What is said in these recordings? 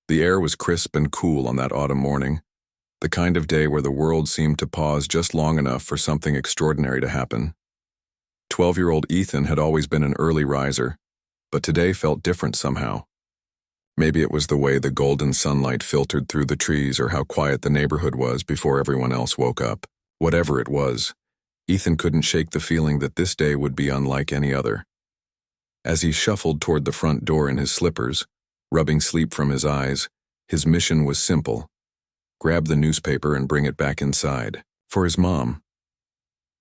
The air was crisp and cool on that autumn morning, the kind of day where the world seemed to pause just long enough for something extraordinary to happen. 12-year-old Ethan had always been an early riser, but today felt different somehow. Maybe it was the way the golden sunlight filtered through the trees or how quiet the neighborhood was before everyone else woke up. Whatever it was, Ethan couldn't shake the feeling that this day would be unlike any other. As he shuffled toward the front door in his slippers, rubbing sleep from his eyes, his mission was simple: grab the newspaper and bring it back inside. For his mom.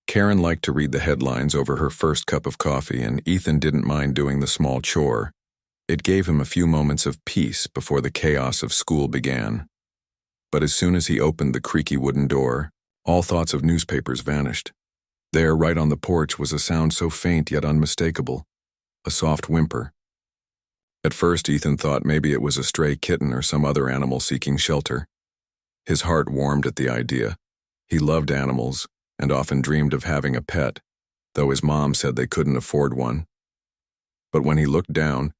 Karen liked to read the headlines over her first cup of coffee, and Ethan didn't mind doing the small chore. It gave him a few moments of peace before the chaos of school began. But as soon as he opened the creaky wooden door, all thoughts of newspapers vanished. There, right on the porch, was a sound so faint yet unmistakable: a soft whimper. At first, Ethan thought maybe it was a stray kitten or some other animal seeking shelter. His heart warmed at the idea. He loved animals and often dreamed of having a pet, though his mom said they couldn't afford one. But when he looked down,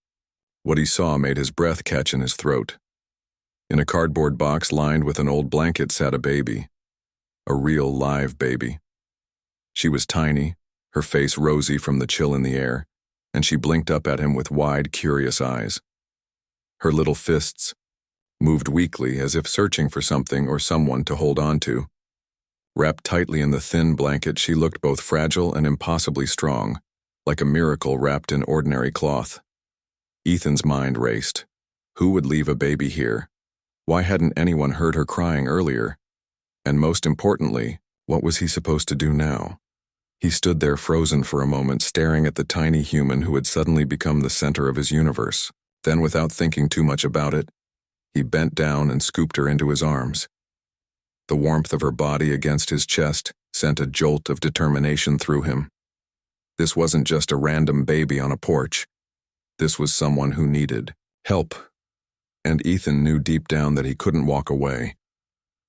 what he saw made his breath catch in his throat. In a cardboard box lined with an old blanket sat a baby. A real, live baby. She was tiny, her face rosy from the chill in the air, and she blinked up at him with wide, curious eyes. Her little fists moved weakly as if searching for something or someone to hold on to. Wrapped tightly in the thin blanket, she looked both fragile and impossibly strong, like a miracle wrapped in ordinary cloth. Ethan's mind raced. Who would leave a baby here? Why hadn't anyone heard her crying earlier? And most importantly, what was he supposed to do now? He stood there frozen for a moment, staring at the tiny human who had suddenly become the center of his universe. Then, without thinking too much about it, he bent down and scooped her into his arms. The warmth of her body against his chest sent a jolt of determination through him. This wasn't just a random baby on a porch. This was someone who needed help. And Ethan knew deep down that he couldn't walk away.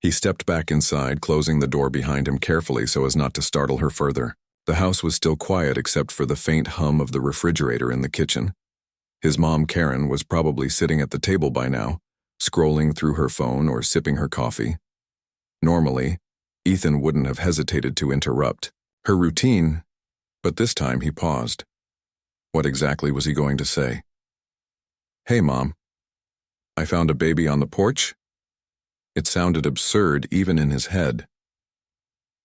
He stepped back inside, closing the door behind him carefully so as not to startle her further. The house was still quiet except for the faint hum of the refrigerator in the kitchen. His mom, Karen, was probably sitting at the table by now, scrolling through her phone or sipping her coffee. Normally, Ethan wouldn't have hesitated to interrupt her routine, but this time he paused. What exactly was he going to say? "Hey, Mom. I found a baby on the porch?" It sounded absurd even in his head.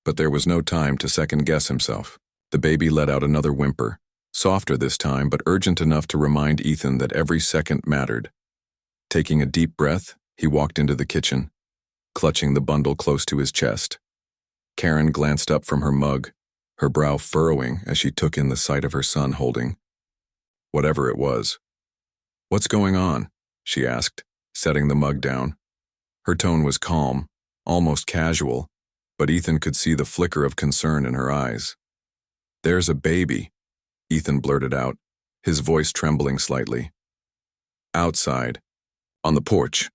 But there was no time to second-guess himself. The baby let out another whimper, softer this time but urgent enough to remind Ethan that every second mattered. Taking a deep breath, he walked into the kitchen, clutching the bundle close to his chest. Karen glanced up from her mug, her brow furrowing as she took in the sight of her son holding whatever it was. "What's going on?" she asked, setting the mug down. Her tone was calm, almost casual, but Ethan could see the flicker of concern in her eyes. "There's a baby," Ethan blurted out, his voice trembling slightly. "Outside, on the porch."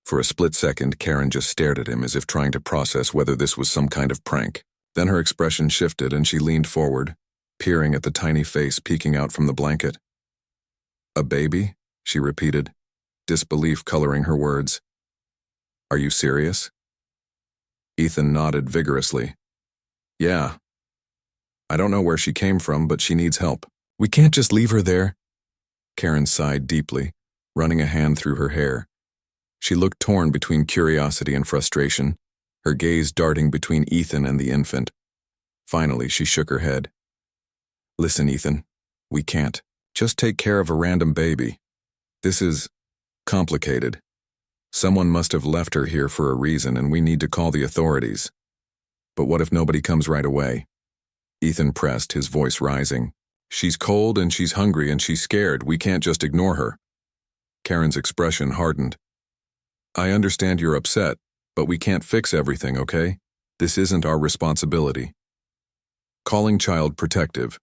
For a split second, Karen just stared at him as if trying to process whether this was some kind of prank. Then her expression shifted and she leaned forward, peering at the tiny face peeking out from the blanket. "A baby?" she repeated, disbelief coloring her words. "Are you serious?" Ethan nodded vigorously. "Yeah. I don't know where she came from, but she needs help. We can't just leave her there." Karen sighed deeply, running a hand through her hair. She looked torn between curiosity and frustration, her gaze darting between Ethan and the infant. Finally, she shook her head. "Listen, Ethan, we can't just take care of a random baby. This is complicated. Someone must have left her here for a reason, and we need to call the authorities. But what if nobody comes right away?" Ethan pressed, his voice rising. "She's cold and she's hungry and she's scared. We can't just ignore her." Karen's expression hardened. "I understand you're upset, but we can't fix everything, okay? This isn't our responsibility. Calling Child Protective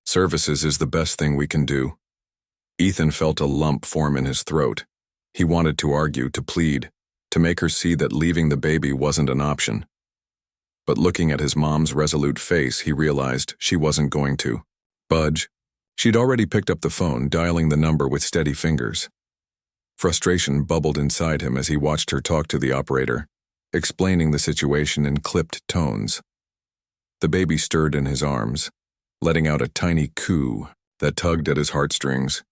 Services is the best thing we can do." Ethan felt a lump form in his throat. He wanted to argue, to plead, to make her see that leaving the baby wasn't an option. But looking at his mom's resolute face, he realized she wasn't going to budge. She'd already picked up the phone, dialing the number with steady fingers. Frustration bubbled inside him as he watched her talk to the operator, explaining the situation in clipped tones. The baby stirred in his arms, letting out a tiny coo that tugged at his heartstrings.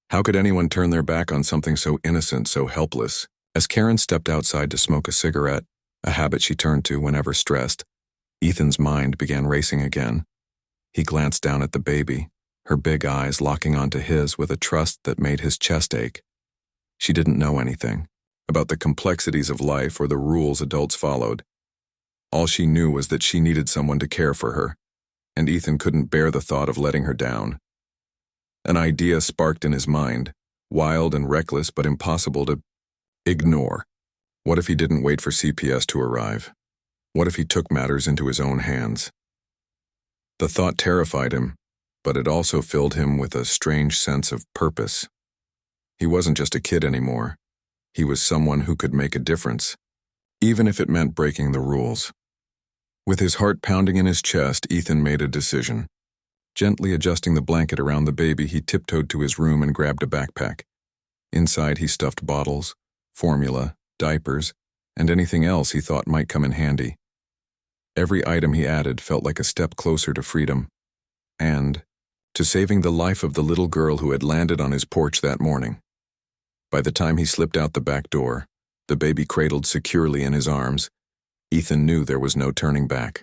How could anyone turn their back on something so innocent, so helpless? As Karen stepped outside to smoke a cigarette, a habit she turned to whenever stressed, Ethan's mind began racing again. He glanced down at the baby, her big eyes locking onto his with a trust that made his chest ache. She didn't know anything about the complexities of life or the rules adults followed. All she knew was that she needed someone to care for her, and Ethan couldn't bear the thought of letting her down. An idea sparked in his mind, wild and reckless but impossible to ignore. What if he didn't wait for CPS to arrive? What if he took matters into his own hands? The thought terrified him, but it also filled him with a strange sense of purpose. He wasn't just a kid anymore. He was someone who could make a difference, even if it meant breaking the rules. With his heart pounding in his chest, Ethan made a decision. Gently adjusting the blanket around the baby, he tiptoed to his room and grabbed a backpack. Inside, he stuffed bottles, formula, diapers, and anything else he thought might come in handy. Every item he added felt like a step closer to freedom, and to saving the life of the little girl who had landed on his porch that morning. By the time he slipped out the back door, the baby cradled securely in his arms, Ethan knew there was no turning back.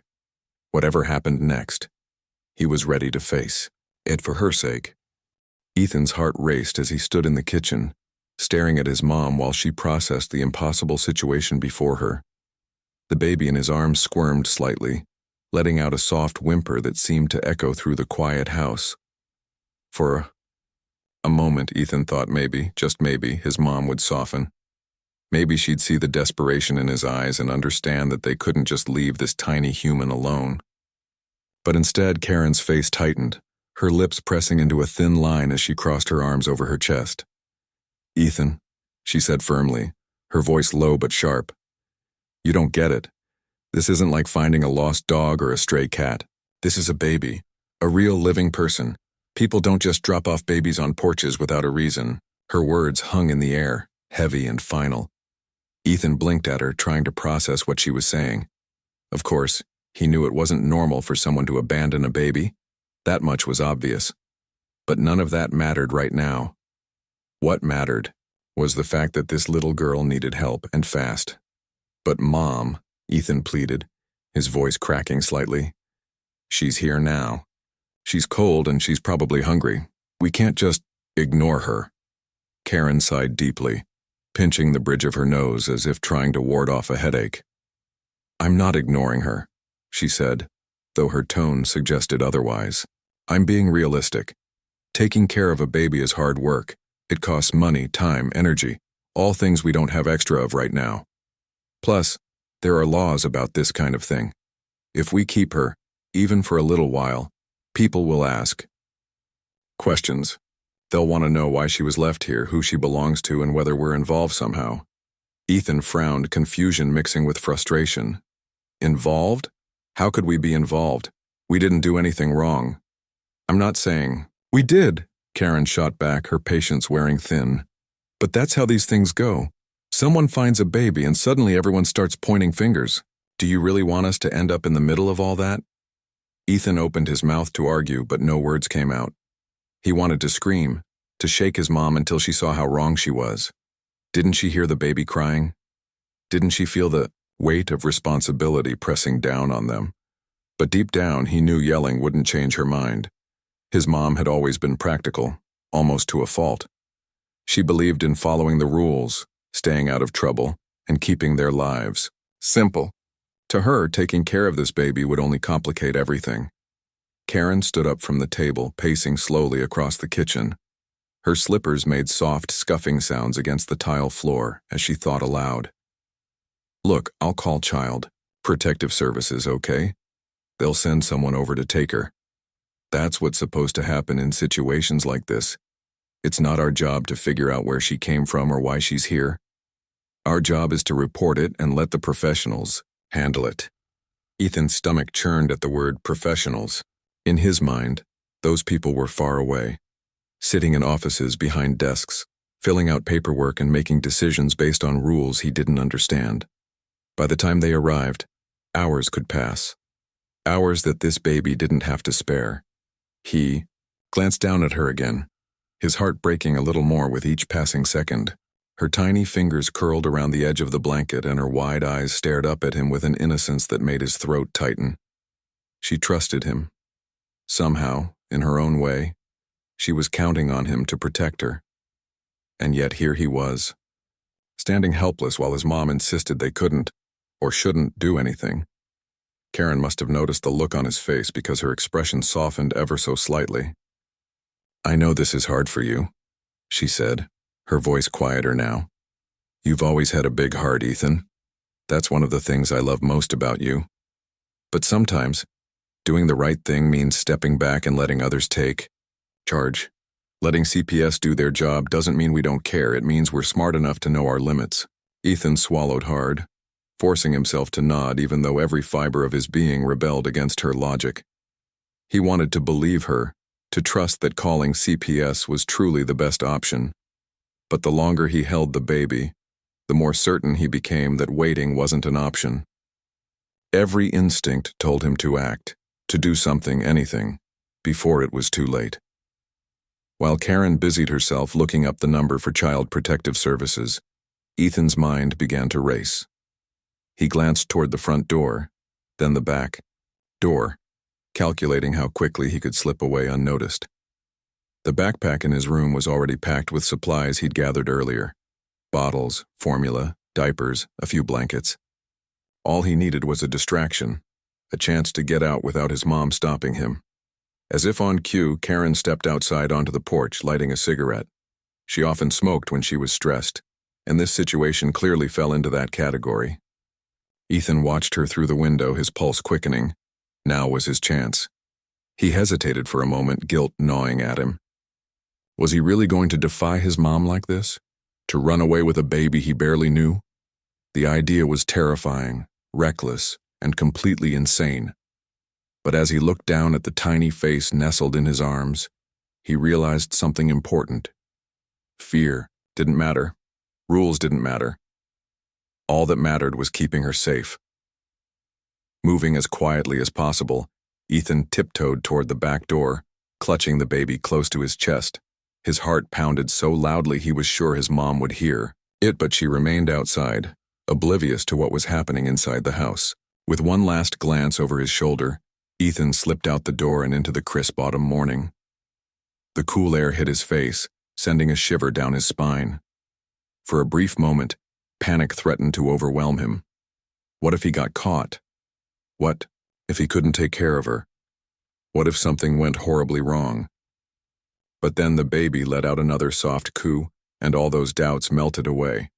Whatever happened next, he was ready to face it for her sake. Ethan's heart raced as he stood in the kitchen, staring at his mom while she processed the impossible situation before her. The baby in his arms squirmed slightly, letting out a soft whimper that seemed to echo through the quiet house. For a moment, Ethan thought maybe, just maybe, his mom would soften. Maybe she'd see the desperation in his eyes and understand that they couldn't just leave this tiny human alone. But instead, Karen's face tightened, her lips pressing into a thin line as she crossed her arms over her chest. "Ethan," she said firmly, her voice low but sharp. "You don't get it. This isn't like finding a lost dog or a stray cat. This is a baby, a real living person. People don't just drop off babies on porches without a reason." Her words hung in the air, heavy and final. Ethan blinked at her, trying to process what she was saying. Of course, he knew it wasn't normal for someone to abandon a baby. That much was obvious. But none of that mattered right now. What mattered was the fact that this little girl needed help, and fast. "But Mom," Ethan pleaded, his voice cracking slightly. "She's here now. She's cold and she's probably hungry. We can't just ignore her." Karen sighed deeply, pinching the bridge of her nose as if trying to ward off a headache. "I'm not ignoring her," she said, though her tone suggested otherwise. "I'm being realistic. Taking care of a baby is hard work. It costs money, time, energy, all things we don't have extra of right now. Plus, there are laws about this kind of thing. If we keep her, even for a little while, people will ask questions. They'll want to know why she was left here, who she belongs to, and whether we're involved somehow." Ethan frowned, confusion mixing with frustration. "Involved? How could we be involved? We didn't do anything wrong." "I'm not saying—" "We did," Karen shot back, her patience wearing thin. "But that's how these things go. Someone finds a baby and suddenly everyone starts pointing fingers. Do you really want us to end up in the middle of all that?" Ethan opened his mouth to argue, but no words came out. He wanted to scream, to shake his mom until she saw how wrong she was. Didn't she hear the baby crying? Didn't she feel the weight of responsibility pressing down on them? But deep down, he knew yelling wouldn't change her mind. His mom had always been practical, almost to a fault. She believed in following the rules, staying out of trouble, and keeping their lives simple. To her, taking care of this baby would only complicate everything. Karen stood up from the table, pacing slowly across the kitchen. Her slippers made soft, scuffing sounds against the tile floor as she thought aloud. "Look, I'll call Child Protective Services, okay? They'll send someone over to take her. That's what's supposed to happen in situations like this. It's not our job to figure out where she came from or why she's here. Our job is to report it and let the professionals handle it." Ethan's stomach churned at the word professionals. In his mind, those people were far away, sitting in offices behind desks, filling out paperwork and making decisions based on rules he didn't understand. By the time they arrived, hours could pass. Hours that this baby didn't have to spare. He glanced down at her again, his heart breaking a little more with each passing second. Her tiny fingers curled around the edge of the blanket and her wide eyes stared up at him with an innocence that made his throat tighten. She trusted him. Somehow, in her own way, she was counting on him to protect her. And yet here he was, standing helpless while his mom insisted they couldn't, or shouldn't, do anything. Karen must have noticed the look on his face because her expression softened ever so slightly. "I know this is hard for you," she said, her voice quieter now. "You've always had a big heart, Ethan. That's one of the things I love most about you. But sometimes, doing the right thing means stepping back and letting others take charge. Letting CPS do their job doesn't mean we don't care, it means we're smart enough to know our limits." Ethan swallowed hard, forcing himself to nod even though every fiber of his being rebelled against her logic. He wanted to believe her, to trust that calling CPS was truly the best option. But the longer he held the baby, the more certain he became that waiting wasn't an option. Every instinct told him to act, to do something, anything, before it was too late. While Karen busied herself looking up the number for Child Protective Services, Ethan's mind began to race. He glanced toward the front door, then the back door, calculating how quickly he could slip away unnoticed. The backpack in his room was already packed with supplies he'd gathered earlier: bottles, formula, diapers, a few blankets. All he needed was a distraction, a chance to get out without his mom stopping him. As if on cue, Karen stepped outside onto the porch, lighting a cigarette. She often smoked when she was stressed, and this situation clearly fell into that category. Ethan watched her through the window, his pulse quickening. Now was his chance. He hesitated for a moment, guilt gnawing at him. Was he really going to defy his mom like this? To run away with a baby he barely knew? The idea was terrifying, reckless, and completely insane. But as he looked down at the tiny face nestled in his arms, he realized something important. Fear didn't matter. Rules didn't matter. All that mattered was keeping her safe. Moving as quietly as possible, Ethan tiptoed toward the back door, clutching the baby close to his chest. His heart pounded so loudly he was sure his mom would hear it, but she remained outside, oblivious to what was happening inside the house. With one last glance over his shoulder, Ethan slipped out the door and into the crisp autumn morning. The cool air hit his face, sending a shiver down his spine. For a brief moment, panic threatened to overwhelm him. What if he got caught? What if he couldn't take care of her? What if something went horribly wrong? But then the baby let out another soft coo, and all those doubts melted away.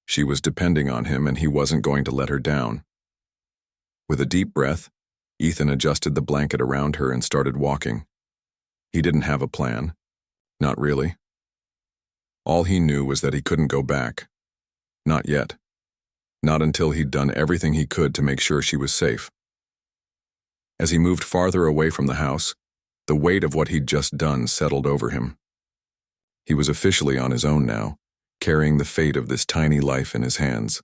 She was depending on him, and he wasn't going to let her down. With a deep breath, Ethan adjusted the blanket around her and started walking. He didn't have a plan. Not really. All he knew was that he couldn't go back. Not yet. Not until he'd done everything he could to make sure she was safe. As he moved farther away from the house, the weight of what he'd just done settled over him. He was officially on his own now, carrying the fate of this tiny life in his hands.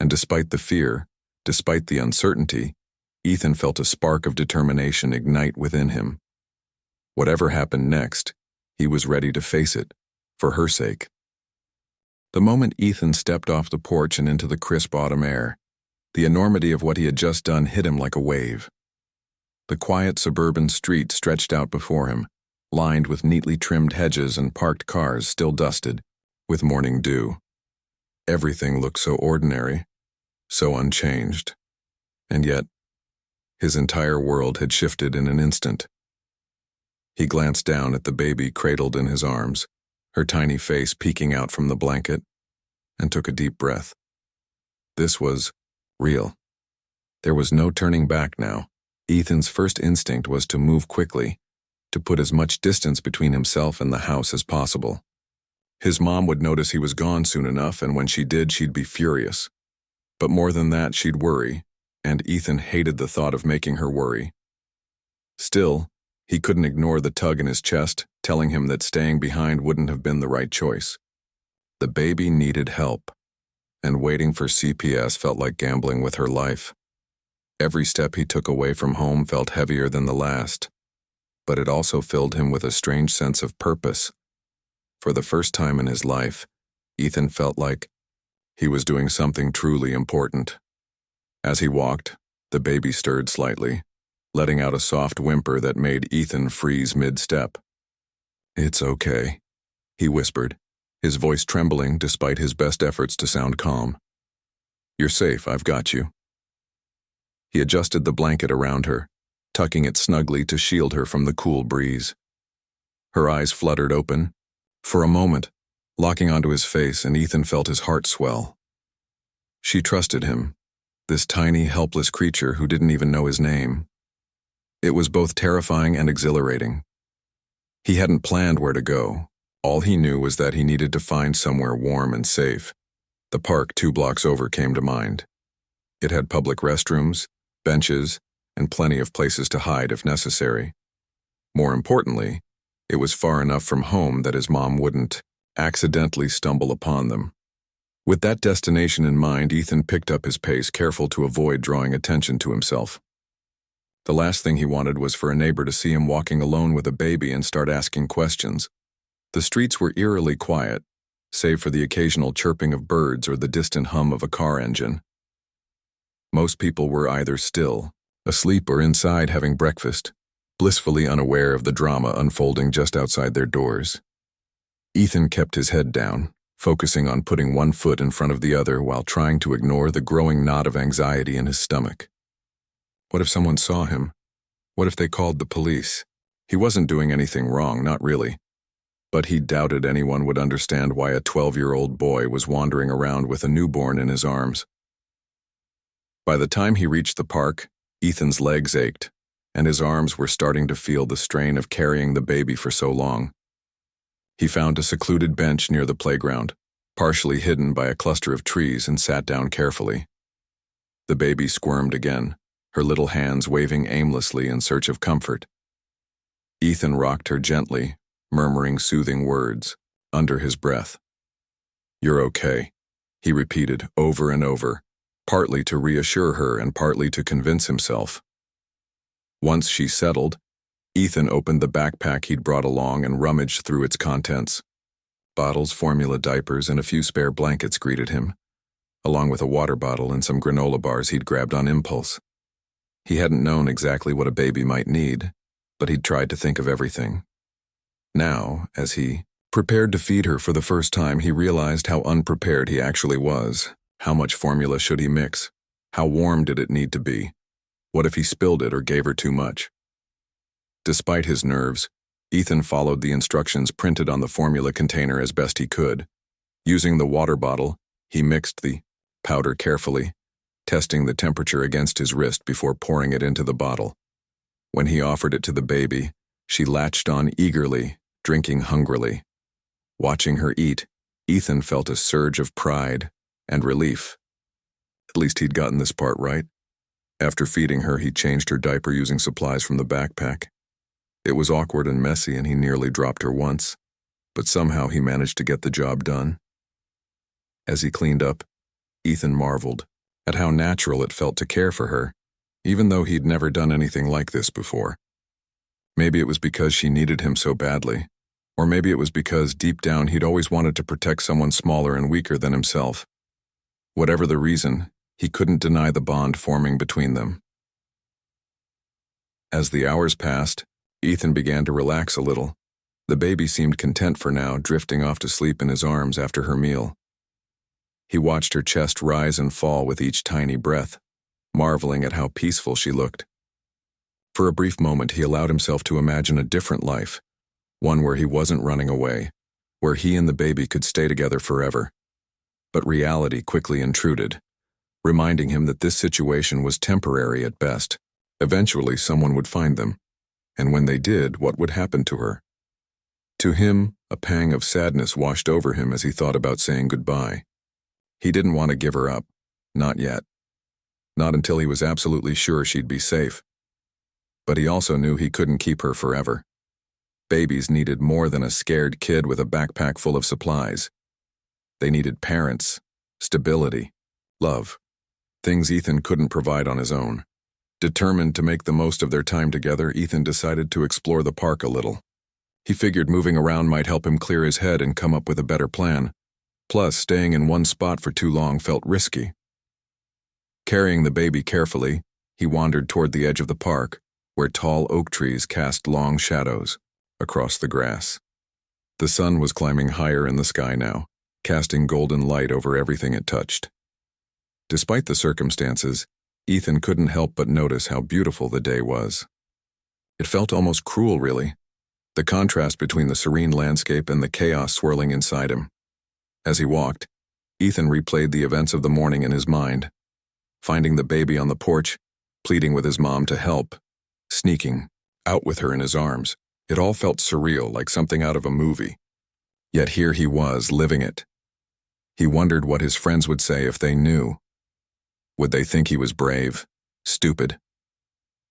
And despite the fear, despite the uncertainty, Ethan felt a spark of determination ignite within him. Whatever happened next, he was ready to face it, for her sake. The moment Ethan stepped off the porch and into the crisp autumn air, the enormity of what he had just done hit him like a wave. The quiet suburban street stretched out before him, lined with neatly trimmed hedges and parked cars still dusted with morning dew. Everything looked so ordinary, so unchanged. And yet, his entire world had shifted in an instant. He glanced down at the baby cradled in his arms, her tiny face peeking out from the blanket, and took a deep breath. This was real. There was no turning back now. Ethan's first instinct was to move quickly, to put as much distance between himself and the house as possible. His mom would notice he was gone soon enough, and when she did, she'd be furious. But more than that, she'd worry, and Ethan hated the thought of making her worry. Still, he couldn't ignore the tug in his chest, telling him that staying behind wouldn't have been the right choice. The baby needed help, and waiting for CPS felt like gambling with her life. Every step he took away from home felt heavier than the last, but it also filled him with a strange sense of purpose. For the first time in his life, Ethan felt like he was doing something truly important. As he walked, the baby stirred slightly, letting out a soft whimper that made Ethan freeze mid-step. "It's okay," he whispered, his voice trembling despite his best efforts to sound calm. "You're safe, I've got you." He adjusted the blanket around her, tucking it snugly to shield her from the cool breeze. Her eyes fluttered open, for a moment, locking onto his face, and Ethan felt his heart swell. She trusted him, this tiny, helpless creature who didn't even know his name. It was both terrifying and exhilarating. He hadn't planned where to go. All he knew was that he needed to find somewhere warm and safe. The park 2 blocks over came to mind. It had public restrooms, benches, and plenty of places to hide if necessary. More importantly, it was far enough from home that his mom wouldn't accidentally stumble upon them. With that destination in mind, Ethan picked up his pace, careful to avoid drawing attention to himself. The last thing he wanted was for a neighbor to see him walking alone with a baby and start asking questions. The streets were eerily quiet, save for the occasional chirping of birds or the distant hum of a car engine. Most people were either still, asleep, or inside having breakfast, blissfully unaware of the drama unfolding just outside their doors. Ethan kept his head down, focusing on putting one foot in front of the other while trying to ignore the growing knot of anxiety in his stomach. What if someone saw him? What if they called the police? He wasn't doing anything wrong, not really. But he doubted anyone would understand why a 12-year-old boy was wandering around with a newborn in his arms. By the time he reached the park, Ethan's legs ached, and his arms were starting to feel the strain of carrying the baby for so long. He found a secluded bench near the playground, partially hidden by a cluster of trees, and sat down carefully. The baby squirmed again, her little hands waving aimlessly in search of comfort. Ethan rocked her gently, murmuring soothing words, under his breath. "You're okay," he repeated over and over, partly to reassure her and partly to convince himself. Once she settled, Ethan opened the backpack he'd brought along and rummaged through its contents. Bottles, formula diapers, and a few spare blankets greeted him, along with a water bottle and some granola bars he'd grabbed on impulse. He hadn't known exactly what a baby might need, but he'd tried to think of everything. Now, as he prepared to feed her for the first time, he realized how unprepared he actually was. How much formula should he mix? How warm did it need to be? What if he spilled it or gave her too much? Despite his nerves, Ethan followed the instructions printed on the formula container as best he could. Using the water bottle, he mixed the powder carefully, testing the temperature against his wrist before pouring it into the bottle. When he offered it to the baby, she latched on eagerly, drinking hungrily. Watching her eat, Ethan felt a surge of pride and relief. At least he'd gotten this part right. After feeding her, he changed her diaper using supplies from the backpack. It was awkward and messy, and he nearly dropped her once, but somehow he managed to get the job done. As he cleaned up, Ethan marveled at how natural it felt to care for her, even though he'd never done anything like this before. Maybe it was because she needed him so badly, or maybe it was because deep down he'd always wanted to protect someone smaller and weaker than himself. Whatever the reason, he couldn't deny the bond forming between them. As the hours passed, Ethan began to relax a little. The baby seemed content for now, drifting off to sleep in his arms after her meal. He watched her chest rise and fall with each tiny breath, marveling at how peaceful she looked. For a brief moment, he allowed himself to imagine a different life, one where he wasn't running away, where he and the baby could stay together forever. But reality quickly intruded, reminding him that this situation was temporary at best. Eventually, someone would find them. And when they did, what would happen to her? To him, a pang of sadness washed over him as he thought about saying goodbye. He didn't want to give her up, not yet. Not until he was absolutely sure she'd be safe. But he also knew he couldn't keep her forever. Babies needed more than a scared kid with a backpack full of supplies. They needed parents, stability, love, things Ethan couldn't provide on his own. Determined to make the most of their time together, Ethan decided to explore the park a little. He figured moving around might help him clear his head and come up with a better plan. Plus, staying in one spot for too long felt risky. Carrying the baby carefully, he wandered toward the edge of the park, where tall oak trees cast long shadows across the grass. The sun was climbing higher in the sky now, casting golden light over everything it touched. Despite the circumstances, Ethan couldn't help but notice how beautiful the day was. It felt almost cruel, really, the contrast between the serene landscape and the chaos swirling inside him. As he walked, Ethan replayed the events of the morning in his mind, finding the baby on the porch, pleading with his mom to help, sneaking out with her in his arms. It all felt surreal, like something out of a movie. Yet here he was, living it. He wondered what his friends would say if they knew. Would they think he was brave, stupid?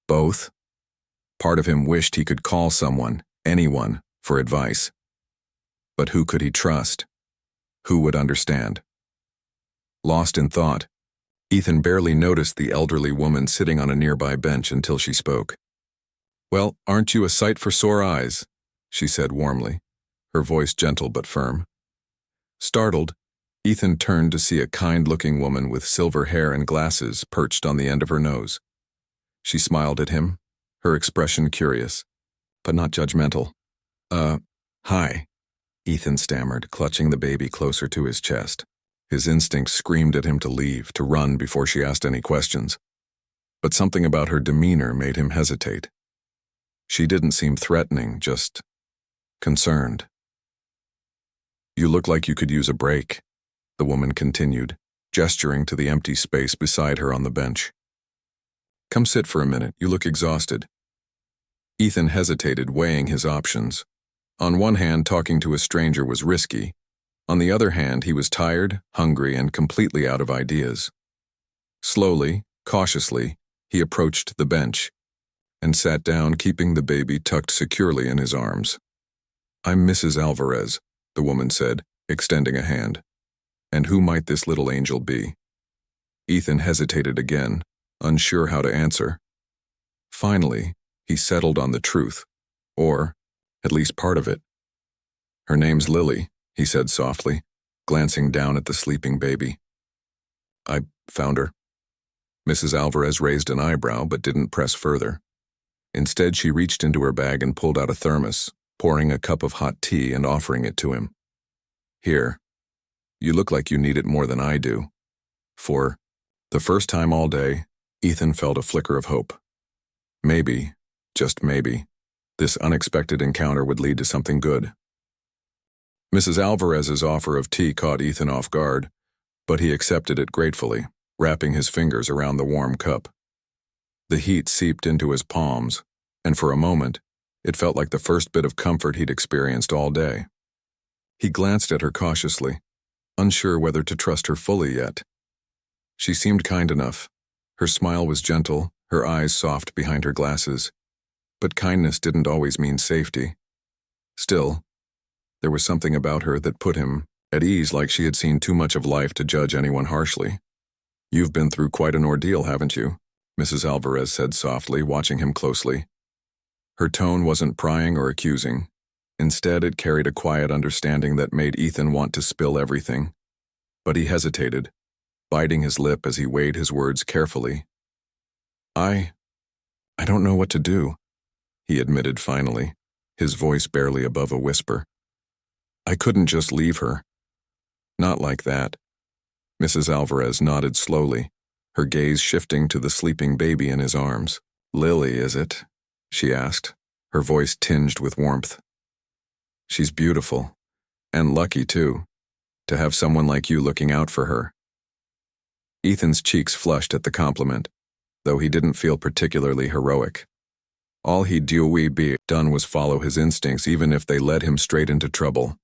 Both? Part of him wished he could call someone, anyone, for advice. But who could he trust? Who would understand? Lost in thought, Ethan barely noticed the elderly woman sitting on a nearby bench until she spoke. "Well, aren't you a sight for sore eyes?" she said warmly, her voice gentle but firm. Startled, Ethan turned to see a kind-looking woman with silver hair and glasses perched on the end of her nose. She smiled at him, her expression curious, but not judgmental. Hi," Ethan stammered, clutching the baby closer to his chest. His instincts screamed at him to leave, to run before she asked any questions. But something about her demeanor made him hesitate. She didn't seem threatening, just concerned. "You look like you could use a break," the woman continued, gesturing to the empty space beside her on the bench. "Come sit for a minute, you look exhausted." Ethan hesitated, weighing his options. On one hand, talking to a stranger was risky. On the other hand, he was tired, hungry, and completely out of ideas. Slowly, cautiously, he approached the bench and sat down, keeping the baby tucked securely in his arms. "I'm Mrs. Alvarez," the woman said, extending a hand. "And who might this little angel be?" Ethan hesitated again, unsure how to answer. Finally, he settled on the truth, or at least part of it. "Her name's Lily," he said softly, glancing down at the sleeping baby. "I found her." Mrs. Alvarez raised an eyebrow but didn't press further. Instead, she reached into her bag and pulled out a thermos, pouring a cup of hot tea and offering it to him. "Here. You look like you need it more than I do." For the first time all day, Ethan felt a flicker of hope. Maybe, just maybe, this unexpected encounter would lead to something good. Mrs. Alvarez's offer of tea caught Ethan off guard, but he accepted it gratefully, wrapping his fingers around the warm cup. The heat seeped into his palms, and for a moment, it felt like the first bit of comfort he'd experienced all day. He glanced at her cautiously, unsure whether to trust her fully yet. She seemed kind enough. Her smile was gentle, her eyes soft behind her glasses. But kindness didn't always mean safety. Still, there was something about her that put him at ease, like she had seen too much of life to judge anyone harshly. "You've been through quite an ordeal, haven't you?" Mrs. Alvarez said softly, watching him closely. Her tone wasn't prying or accusing. Instead, it carried a quiet understanding that made Ethan want to spill everything. But he hesitated, biting his lip as he weighed his words carefully. I don't know what to do," he admitted finally, his voice barely above a whisper. "I couldn't just leave her." "Not like that." Mrs. Alvarez nodded slowly, her gaze shifting to the sleeping baby in his arms. "Lily, is it?" she asked, her voice tinged with warmth. "She's beautiful, and lucky too, to have someone like you looking out for her." Ethan's cheeks flushed at the compliment, though he didn't feel particularly heroic. All he'd done was follow his instincts, even if they led him straight into trouble.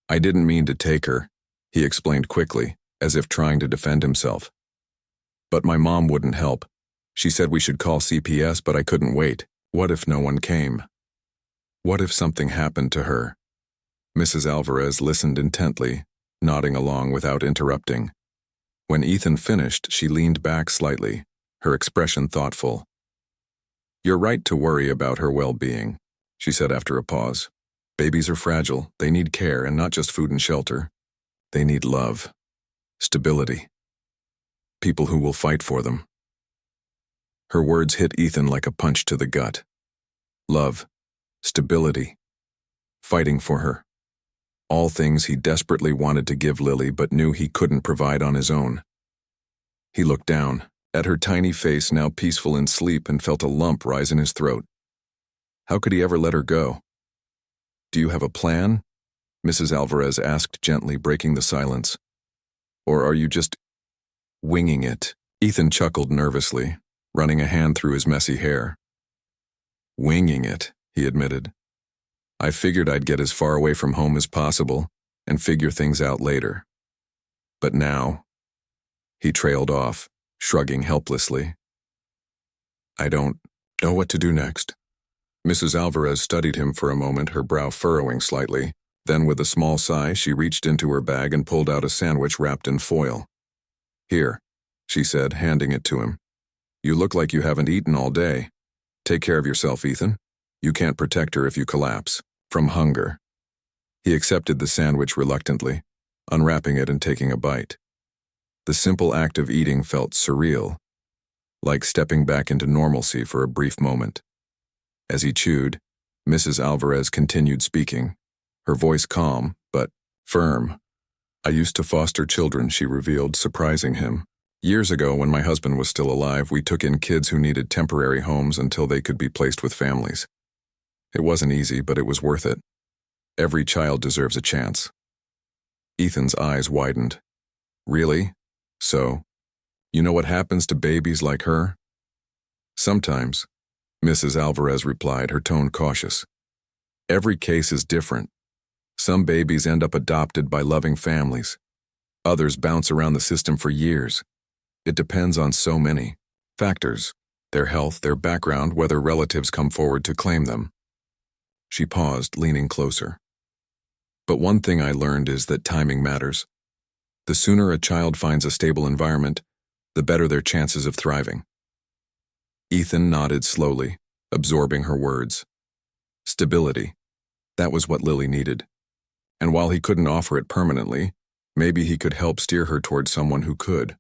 "I didn't mean to take her," he explained quickly, as if trying to defend himself. "But my mom wouldn't help. She said we should call CPS, but I couldn't wait. What if no one came? What if something happened to her?" Mrs. Alvarez listened intently, nodding along without interrupting. When Ethan finished, she leaned back slightly, her expression thoughtful. "You're right to worry about her well-being," she said after a pause. "Babies are fragile. They need care, and not just food and shelter. They need love, stability, people who will fight for them." Her words hit Ethan like a punch to the gut. Love, stability, fighting for her. All things he desperately wanted to give Lily but knew he couldn't provide on his own. He looked down, at her tiny face now peaceful in sleep, and felt a lump rise in his throat. How could he ever let her go? "Do you have a plan?" Mrs. Alvarez asked gently, breaking the silence. "Or are you just winging it?" Ethan chuckled nervously, running a hand through his messy hair. "Winging it," he admitted. "I figured I'd get as far away from home as possible and figure things out later. But now," he trailed off, shrugging helplessly. "I don't know what to do next." Mrs. Alvarez studied him for a moment, her brow furrowing slightly. Then, with a small sigh, she reached into her bag and pulled out a sandwich wrapped in foil. "Here," she said, handing it to him. "You look like you haven't eaten all day. Take care of yourself, Ethan. You can't protect her if you collapse from hunger." He accepted the sandwich reluctantly, unwrapping it and taking a bite. The simple act of eating felt surreal, like stepping back into normalcy for a brief moment. As he chewed, Mrs. Alvarez continued speaking, her voice calm but firm. "I used to foster children," she revealed, surprising him. "Years ago, when my husband was still alive, we took in kids who needed temporary homes until they could be placed with families. It wasn't easy, but it was worth it. Every child deserves a chance." Ethan's eyes widened. "Really? So, you know what happens to babies like her?" "Sometimes," Mrs. Alvarez replied, her tone cautious. "Every case is different. Some babies end up adopted by loving families. Others bounce around the system for years. It depends on so many factors: their health, their background, whether relatives come forward to claim them." She paused, leaning closer. "But one thing I learned is that timing matters. The sooner a child finds a stable environment, the better their chances of thriving." Ethan nodded slowly, absorbing her words. Stability. That was what Lily needed. And while he couldn't offer it permanently, maybe he could help steer her toward someone who could.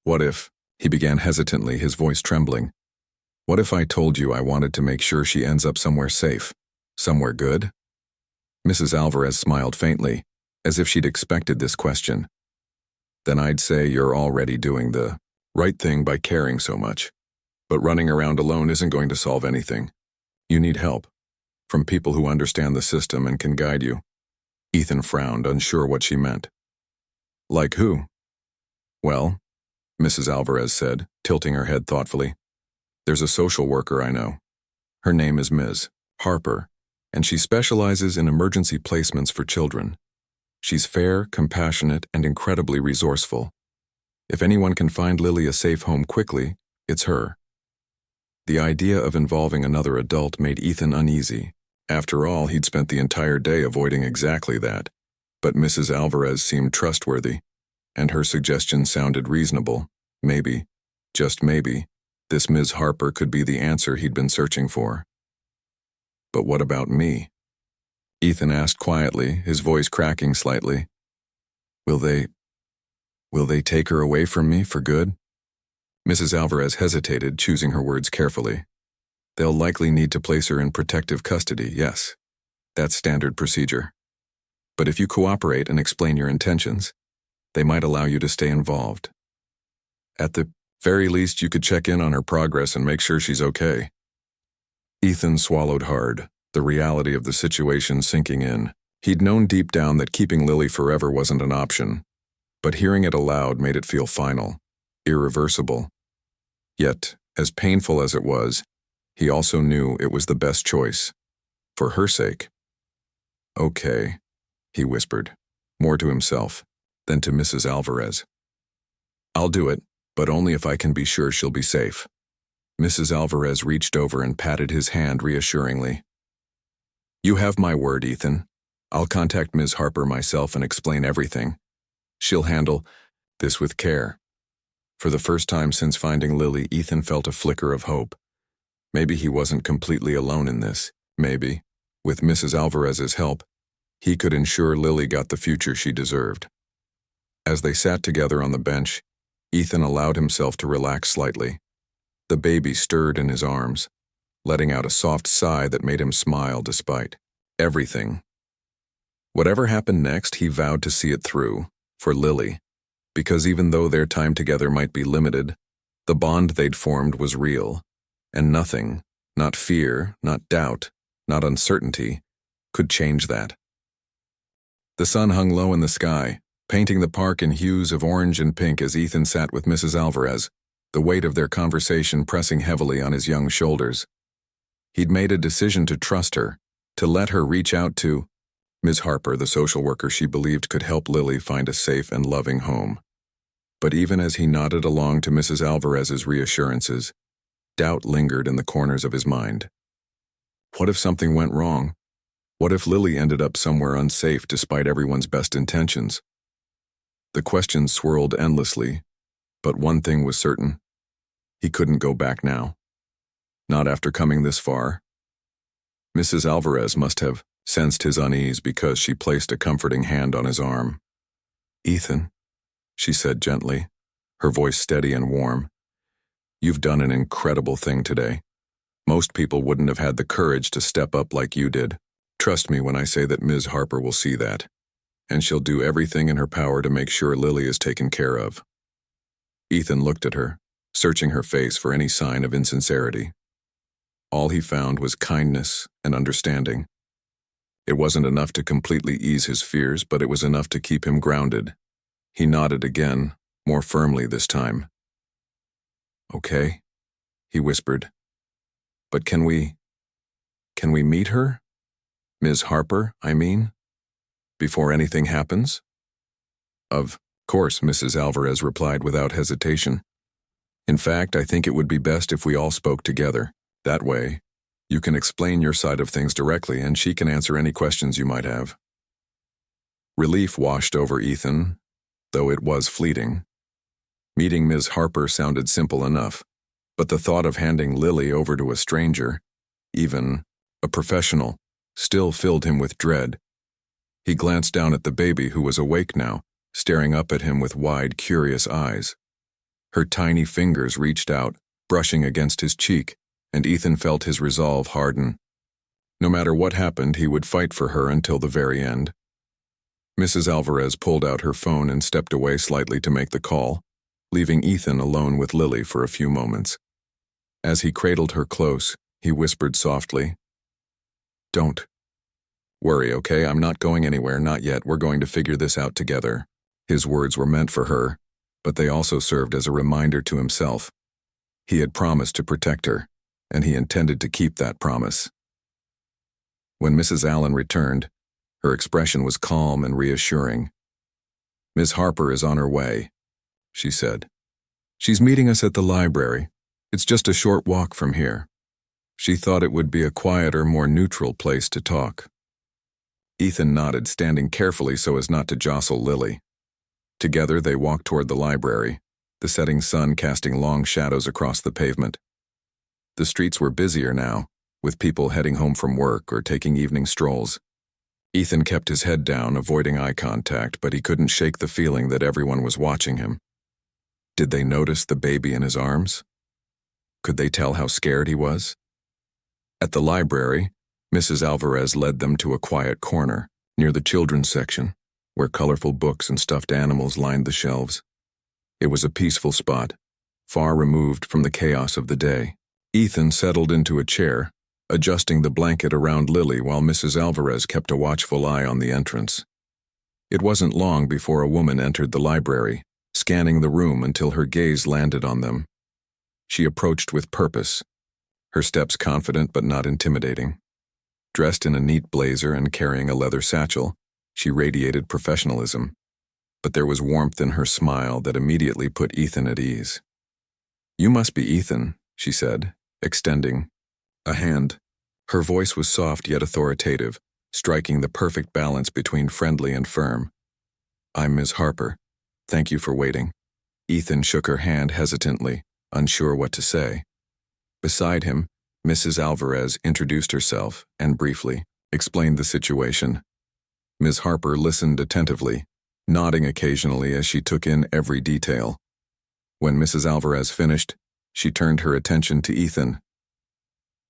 "What if," he began hesitantly, his voice trembling, "what if I told you I wanted to make sure she ends up somewhere safe, somewhere good?" Mrs. Alvarez smiled faintly, as if she'd expected this question. "Then I'd say you're already doing the right thing by caring so much. But running around alone isn't going to solve anything. You need help, from people who understand the system and can guide you." Ethan frowned, unsure what she meant. "Like who?" "Well," Mrs. Alvarez said, tilting her head thoughtfully, "there's a social worker I know. Her name is Ms. Harper, and she specializes in emergency placements for children. She's fair, compassionate, and incredibly resourceful. If anyone can find Lily a safe home quickly, it's her." The idea of involving another adult made Ethan uneasy. After all, he'd spent the entire day avoiding exactly that. But Mrs. Alvarez seemed trustworthy, and her suggestion sounded reasonable. Maybe, just maybe, this Ms. Harper could be the answer he'd been searching for. "But what about me?" Ethan asked quietly, his voice cracking slightly. Will they take her away from me for good?" Mrs. Alvarez hesitated, choosing her words carefully. "They'll likely need to place her in protective custody, yes. That's standard procedure. But if you cooperate and explain your intentions, they might allow you to stay involved. At the very least, you could check in on her progress and make sure she's okay." Ethan swallowed hard, the reality of the situation sinking in. He'd known deep down that keeping Lily forever wasn't an option, but hearing it aloud made it feel final, irreversible. Yet, as painful as it was, he also knew it was the best choice. For her sake. "Okay," he whispered, more to himself than to Mrs. Alvarez. "I'll do it, but only if I can be sure she'll be safe." Mrs. Alvarez reached over and patted his hand reassuringly. "You have my word, Ethan. I'll contact Ms. Harper myself and explain everything. She'll handle this with care. For the first time since finding Lily, Ethan felt a flicker of hope. Maybe he wasn't completely alone in this. Maybe, with Mrs. Alvarez's help, he could ensure Lily got the future she deserved. As they sat together on the bench, Ethan allowed himself to relax slightly. The baby stirred in his arms, letting out a soft sigh that made him smile despite everything. Whatever happened next, he vowed to see it through, for Lily, because even though their time together might be limited, the bond they'd formed was real, and nothing, not fear, not doubt, not uncertainty, could change that. The sun hung low in the sky, painting the park in hues of orange and pink as Ethan sat with Mrs. Alvarez, the weight of their conversation pressing heavily on his young shoulders. He'd made a decision to trust her, to let her reach out to Ms. Harper, the social worker she believed could help Lily find a safe and loving home. But even as he nodded along to Mrs. Alvarez's reassurances, doubt lingered in the corners of his mind. What if something went wrong? What if Lily ended up somewhere unsafe despite everyone's best intentions? The questions swirled endlessly, but one thing was certain. He couldn't go back now. Not after coming this far. Mrs. Alvarez must have sensed his unease because she placed a comforting hand on his arm. "Ethan," she said gently, her voice steady and warm, "you've done an incredible thing today. Most people wouldn't have had the courage to step up like you did. Trust me when I say that Ms. Harper will see that, and she'll do everything in her power to make sure Lily is taken care of." Ethan looked at her, searching her face for any sign of insincerity. All he found was kindness and understanding. It wasn't enough to completely ease his fears, but it was enough to keep him grounded. He nodded again, more firmly this time. "Okay," he whispered. "But can we meet her? Ms. Harper, I mean? Before anything happens?" "Of course," Mrs. Alvarez replied without hesitation. "In fact, I think it would be best if we all spoke together. That way, you can explain your side of things directly and she can answer any questions you might have." Relief washed over Ethan, though it was fleeting. Meeting Ms. Harper sounded simple enough, but the thought of handing Lily over to a stranger, even a professional, still filled him with dread. He glanced down at the baby who was awake now, staring up at him with wide, curious eyes. Her tiny fingers reached out, brushing against his cheek, and Ethan felt his resolve harden. No matter what happened, he would fight for her until the very end. Mrs. Alvarez pulled out her phone and stepped away slightly to make the call, leaving Ethan alone with Lily for a few moments. As he cradled her close, he whispered softly, "Don't worry, okay? I'm not going anywhere, not yet. We're going to figure this out together." His words were meant for her, but they also served as a reminder to himself. He had promised to protect her, and he intended to keep that promise. When Mrs. Allen returned, her expression was calm and reassuring. "Ms. Harper is on her way," she said. "She's meeting us at the library. It's just a short walk from here." She thought it would be a quieter, more neutral place to talk. Ethan nodded, standing carefully so as not to jostle Lily. Together they walked toward the library, the setting sun casting long shadows across the pavement. The streets were busier now, with people heading home from work or taking evening strolls. Ethan kept his head down, avoiding eye contact, but he couldn't shake the feeling that everyone was watching him. Did they notice the baby in his arms? Could they tell how scared he was? At the library, Mrs. Alvarez led them to a quiet corner, near the children's section, where colorful books and stuffed animals lined the shelves. It was a peaceful spot, far removed from the chaos of the day. Ethan settled into a chair, adjusting the blanket around Lily while Mrs. Alvarez kept a watchful eye on the entrance. It wasn't long before a woman entered the library, scanning the room until her gaze landed on them. She approached with purpose, her steps confident but not intimidating. Dressed in a neat blazer and carrying a leather satchel, she radiated professionalism, but there was warmth in her smile that immediately put Ethan at ease. "You must be Ethan," she said, extending a hand. Her voice was soft yet authoritative, striking the perfect balance between friendly and firm. "I'm Miss Harper. Thank you for waiting." Ethan shook her hand hesitantly, unsure what to say. Beside him, Mrs. Alvarez introduced herself and briefly explained the situation. Ms. Harper listened attentively, nodding occasionally as she took in every detail. When Mrs. Alvarez finished, she turned her attention to Ethan.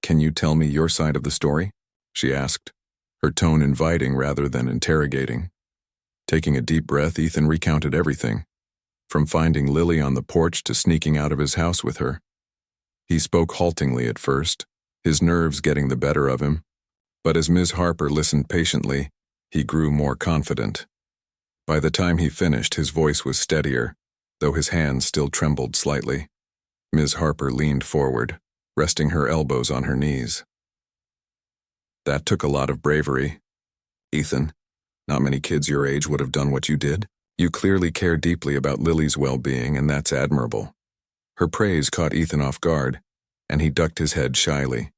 "Can you tell me your side of the story?" she asked, her tone inviting rather than interrogating. Taking a deep breath, Ethan recounted everything, from finding Lily on the porch to sneaking out of his house with her. He spoke haltingly at first, his nerves getting the better of him, but as Ms. Harper listened patiently, he grew more confident. By the time he finished, his voice was steadier, though his hands still trembled slightly. Ms. Harper leaned forward, resting her elbows on her knees. "That took a lot of bravery, Ethan. Not many kids your age would have done what you did. You clearly care deeply about Lily's well-being, and that's admirable." Her praise caught Ethan off guard, and he ducked his head shyly.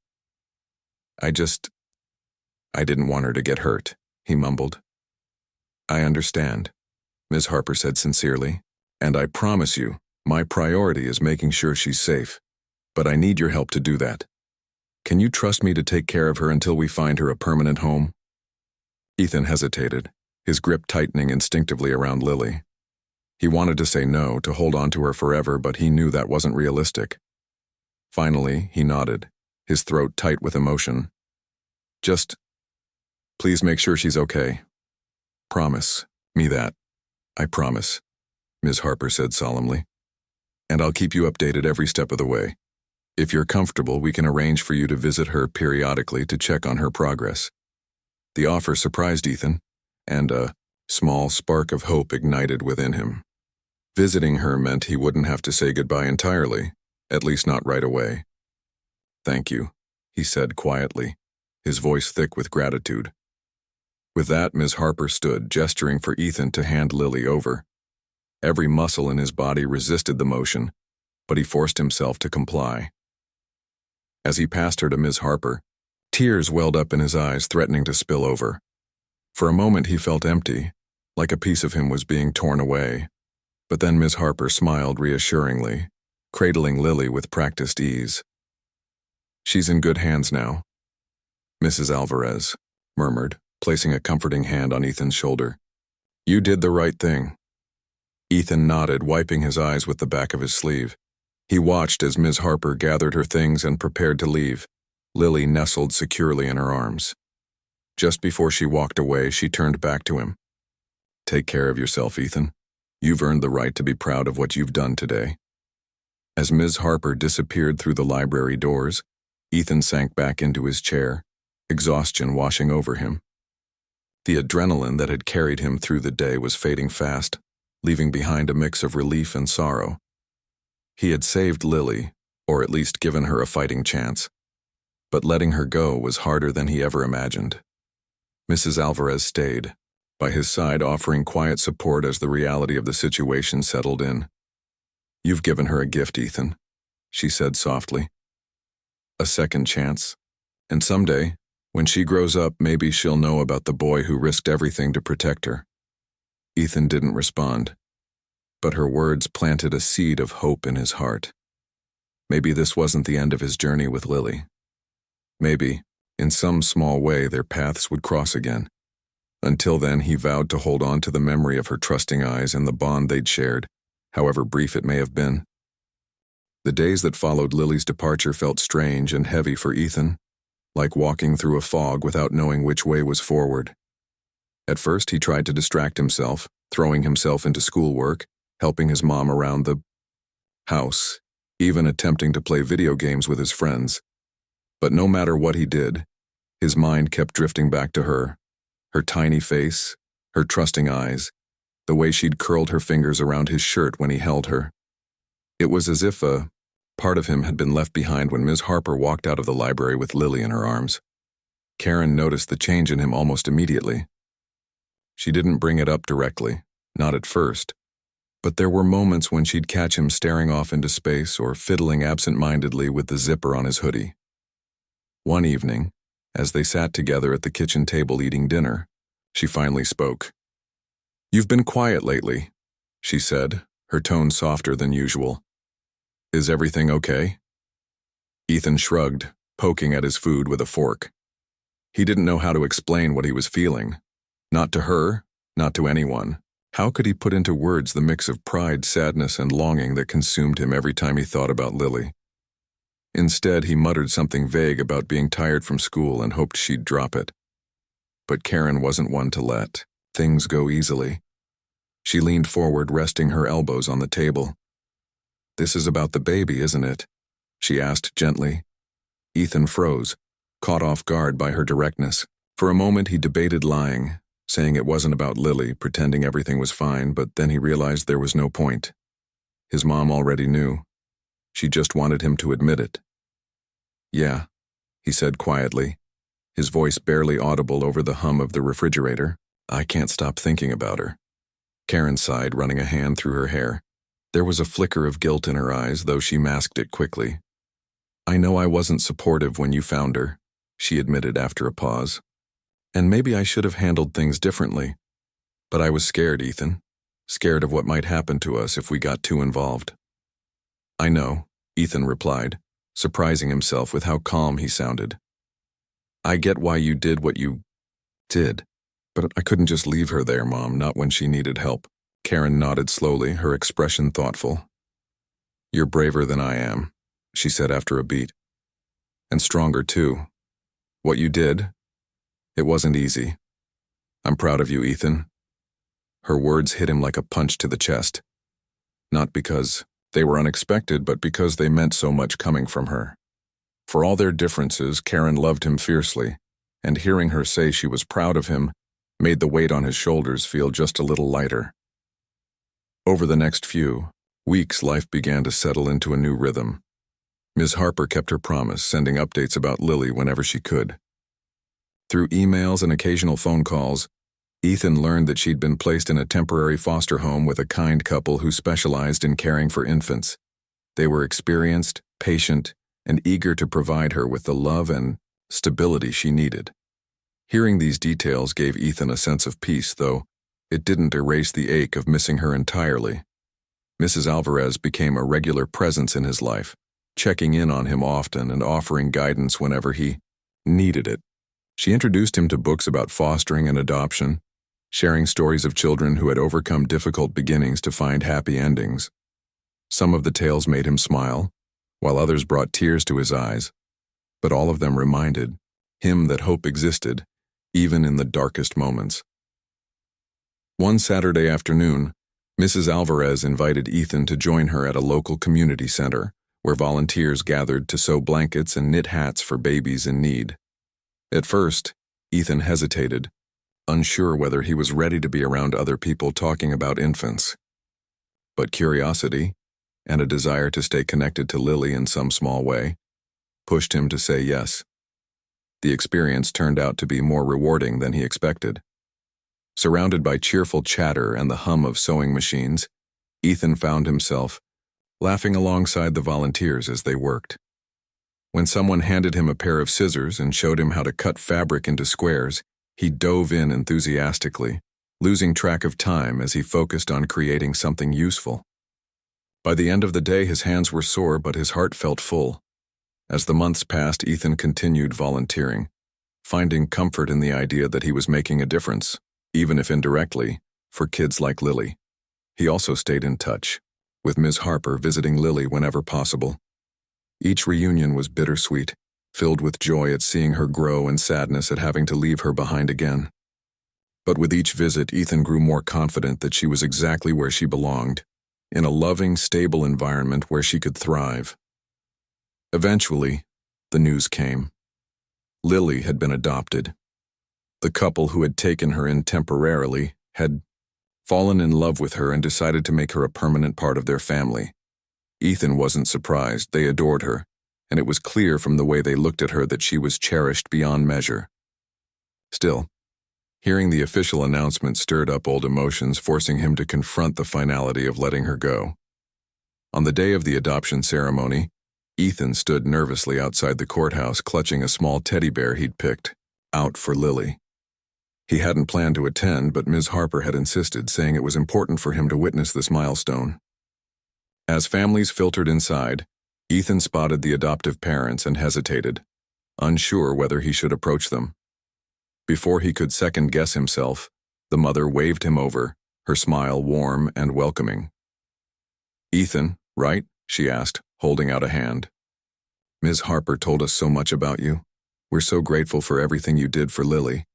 I didn't want her to get hurt," he mumbled. "I understand," Ms. Harper said sincerely, "and I promise you, my priority is making sure she's safe. But I need your help to do that. Can you trust me to take care of her until we find her a permanent home?" Ethan hesitated, his grip tightening instinctively around Lily. He wanted to say no, to hold on to her forever, but he knew that wasn't realistic. Finally, he nodded, his throat tight with emotion. "Just, please make sure she's okay. Promise me that." "I promise," Ms. Harper said solemnly. "And I'll keep you updated every step of the way. If you're comfortable, we can arrange for you to visit her periodically to check on her progress." The offer surprised Ethan, and a small spark of hope ignited within him. Visiting her meant he wouldn't have to say goodbye entirely, at least not right away. "Thank you," he said quietly, his voice thick with gratitude. With that, Ms. Harper stood, gesturing for Ethan to hand Lily over. Every muscle in his body resisted the motion, but he forced himself to comply. As he passed her to Ms. Harper, tears welled up in his eyes, threatening to spill over. For a moment he felt empty, like a piece of him was being torn away. But then Ms. Harper smiled reassuringly, cradling Lily with practiced ease. "She's in good hands now," Mrs. Alvarez murmured, placing a comforting hand on Ethan's shoulder. "You did the right thing." Ethan nodded, wiping his eyes with the back of his sleeve. He watched as Ms. Harper gathered her things and prepared to leave, Lily nestled securely in her arms. Just before she walked away, she turned back to him. "Take care of yourself, Ethan. You've earned the right to be proud of what you've done today." As Ms. Harper disappeared through the library doors, Ethan sank back into his chair, exhaustion washing over him. The adrenaline that had carried him through the day was fading fast, leaving behind a mix of relief and sorrow. He had saved Lily, or at least given her a fighting chance. But letting her go was harder than he ever imagined. Mrs. Alvarez stayed, by his side, offering quiet support as the reality of the situation settled in. "You've given her a gift, Ethan," she said softly. "A second chance. And someday, when she grows up, maybe she'll know about the boy who risked everything to protect her." Ethan didn't respond, but her words planted a seed of hope in his heart. Maybe this wasn't the end of his journey with Lily. Maybe, in some small way, their paths would cross again. Until then, he vowed to hold on to the memory of her trusting eyes and the bond they'd shared, however brief it may have been. The days that followed Lily's departure felt strange and heavy for Ethan, like walking through a fog without knowing which way was forward. At first, he tried to distract himself, throwing himself into schoolwork, helping his mom around the house, even attempting to play video games with his friends. But no matter what he did, his mind kept drifting back to her tiny face, her trusting eyes, the way she'd curled her fingers around his shirt when he held her. It was as if a part of him had been left behind when Ms. Harper walked out of the library with Lily in her arms. Karen noticed the change in him almost immediately. She didn't bring it up directly, not at first, but there were moments when she'd catch him staring off into space or fiddling absent-mindedly with the zipper on his hoodie. One evening, As they sat together at the kitchen table eating dinner, she finally spoke. "You've been quiet lately," she said, her tone softer than usual. "Is everything okay?" Ethan shrugged, poking at his food with a fork. He didn't know how to explain what he was feeling. Not to her, not to anyone. How could he put into words the mix of pride, sadness, and longing that consumed him every time he thought about Lily? Instead, he muttered something vague about being tired from school and hoped she'd drop it. But Karen wasn't one to let things go easily. She leaned forward, resting her elbows on the table. "This is about the baby, isn't it?" she asked gently. Ethan froze, caught off guard by her directness. For a moment he debated lying, saying it wasn't about Lily, pretending everything was fine, but then he realized there was no point. His mom already knew. She just wanted him to admit it. "Yeah," he said quietly, his voice barely audible over the hum of the refrigerator. "I can't stop thinking about her." Karen sighed, running a hand through her hair. There was a flicker of guilt in her eyes, though she masked it quickly. "I know I wasn't supportive when you found her," she admitted after a pause. "And maybe I should have handled things differently. But I was scared, Ethan. Scared of what might happen to us if we got too involved." "I know," Ethan replied, surprising himself with how calm he sounded. "I get why you did what you did, but I couldn't just leave her there, Mom, not when she needed help." Karen nodded slowly, her expression thoughtful. "You're braver than I am," she said after a beat. "And stronger, too. What you did, it wasn't easy. I'm proud of you, Ethan." Her words hit him like a punch to the chest. Not because they were unexpected, but because they meant so much coming from her. For all their differences, Karen loved him fiercely, and hearing her say she was proud of him made the weight on his shoulders feel just a little lighter. Over the next few weeks, life began to settle into a new rhythm. Ms. Harper kept her promise, sending updates about Lily whenever she could. Through emails and occasional phone calls, Ethan learned that she'd been placed in a temporary foster home with a kind couple who specialized in caring for infants. They were experienced, patient, and eager to provide her with the love and stability she needed. Hearing these details gave Ethan a sense of peace, though it didn't erase the ache of missing her entirely. Mrs. Alvarez became a regular presence in his life, checking in on him often and offering guidance whenever he needed it. She introduced him to books about fostering and adoption, sharing stories of children who had overcome difficult beginnings to find happy endings. Some of the tales made him smile, while others brought tears to his eyes, but all of them reminded him that hope existed, even in the darkest moments. One Saturday afternoon, Mrs. Alvarez invited Ethan to join her at a local community center, where volunteers gathered to sew blankets and knit hats for babies in need. At first, Ethan hesitated, unsure whether he was ready to be around other people talking about infants. But curiosity, and a desire to stay connected to Lily in some small way, pushed him to say yes. The experience turned out to be more rewarding than he expected. Surrounded by cheerful chatter and the hum of sewing machines, Ethan found himself laughing alongside the volunteers as they worked. When someone handed him a pair of scissors and showed him how to cut fabric into squares, he dove in enthusiastically, losing track of time as he focused on creating something useful. By the end of the day, his hands were sore, but his heart felt full. As the months passed, Ethan continued volunteering, finding comfort in the idea that he was making a difference, even if indirectly, for kids like Lily. He also stayed in touch, with Ms. Harper visiting Lily whenever possible. Each reunion was bittersweet, filled with joy at seeing her grow and sadness at having to leave her behind again. But with each visit, Ethan grew more confident that she was exactly where she belonged, in a loving, stable environment where she could thrive. Eventually, the news came. Lily had been adopted. The couple who had taken her in temporarily had fallen in love with her and decided to make her a permanent part of their family. Ethan wasn't surprised. They adored her, and it was clear from the way they looked at her that she was cherished beyond measure. Still, hearing the official announcement stirred up old emotions, forcing him to confront the finality of letting her go. On the day of the adoption ceremony, Ethan stood nervously outside the courthouse, clutching a small teddy bear he'd picked out for Lily. He hadn't planned to attend, but Ms. Harper had insisted, saying it was important for him to witness this milestone. As families filtered inside, Ethan spotted the adoptive parents and hesitated, unsure whether he should approach them. Before he could second-guess himself, the mother waved him over, her smile warm and welcoming. "Ethan, right?" she asked, holding out a hand. "Ms. Harper told us so much about you. We're so grateful for everything you did for Lily."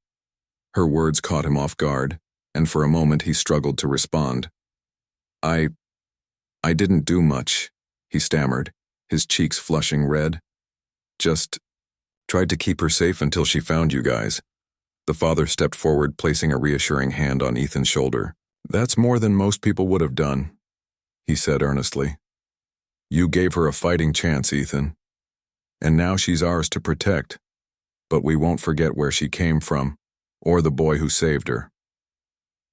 Her words caught him off guard, and for a moment he struggled to respond. I didn't do much," he stammered, his cheeks flushing red. "Just tried to keep her safe until she found you guys." The father stepped forward, placing a reassuring hand on Ethan's shoulder. "That's more than most people would have done," he said earnestly. "You gave her a fighting chance, Ethan. And now she's ours to protect. But we won't forget where she came from, or the boy who saved her."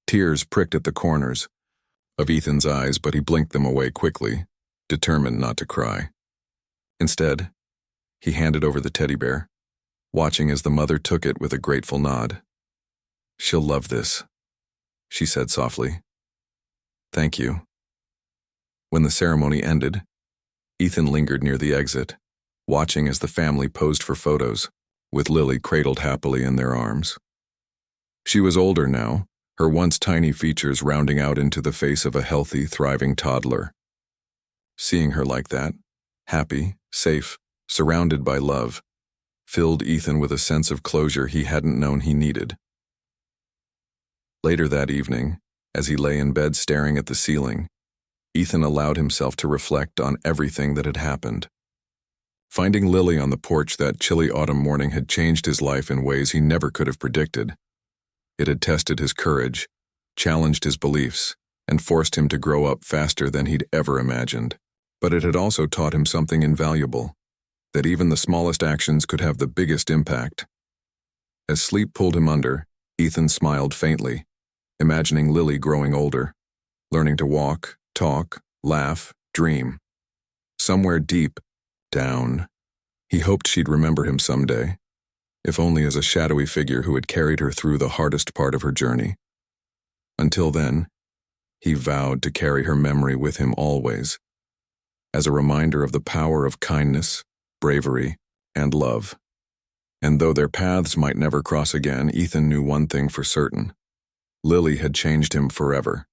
Tears pricked at the corners of Ethan's eyes, but he blinked them away quickly, determined not to cry. Instead, he handed over the teddy bear, watching as the mother took it with a grateful nod. "She'll love this," she said softly. "Thank you." When the ceremony ended, Ethan lingered near the exit, watching as the family posed for photos, with Lily cradled happily in their arms. She was older now, her once tiny features rounding out into the face of a healthy, thriving toddler. Seeing her like that, happy, safe, surrounded by love, filled Ethan with a sense of closure he hadn't known he needed. Later that evening, as he lay in bed staring at the ceiling, Ethan allowed himself to reflect on everything that had happened. Finding Lily on the porch that chilly autumn morning had changed his life in ways he never could have predicted. It had tested his courage, challenged his beliefs, and forced him to grow up faster than he'd ever imagined. But it had also taught him something invaluable, that even the smallest actions could have the biggest impact. As sleep pulled him under, Ethan smiled faintly, imagining Lily growing older, learning to walk, talk, laugh, dream. Somewhere deep down, he hoped she'd remember him someday, if only as a shadowy figure who had carried her through the hardest part of her journey. Until then, he vowed to carry her memory with him always, as a reminder of the power of kindness, bravery, and love. And though their paths might never cross again, Ethan knew one thing for certain. Lily had changed him forever.